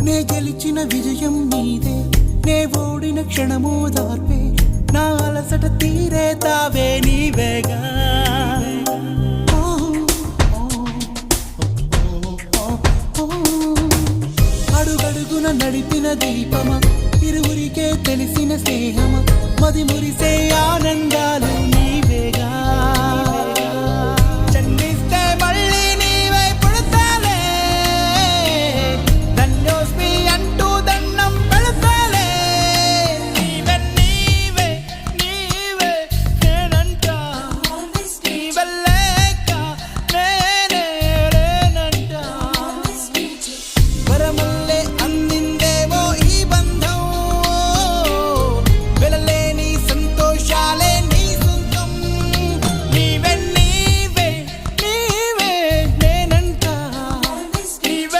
నే గెలిచిన విజయం నీదే, నే ఓడిన క్షణమో దార్పే, నా అలసట తీరే తావే నీవేగా. అడుగడుగున నడిపిన దీపమ, ఇరువురికే తెలిసిన స్నేహమ, మది మురిసే ఆనందాలు నీవేగా.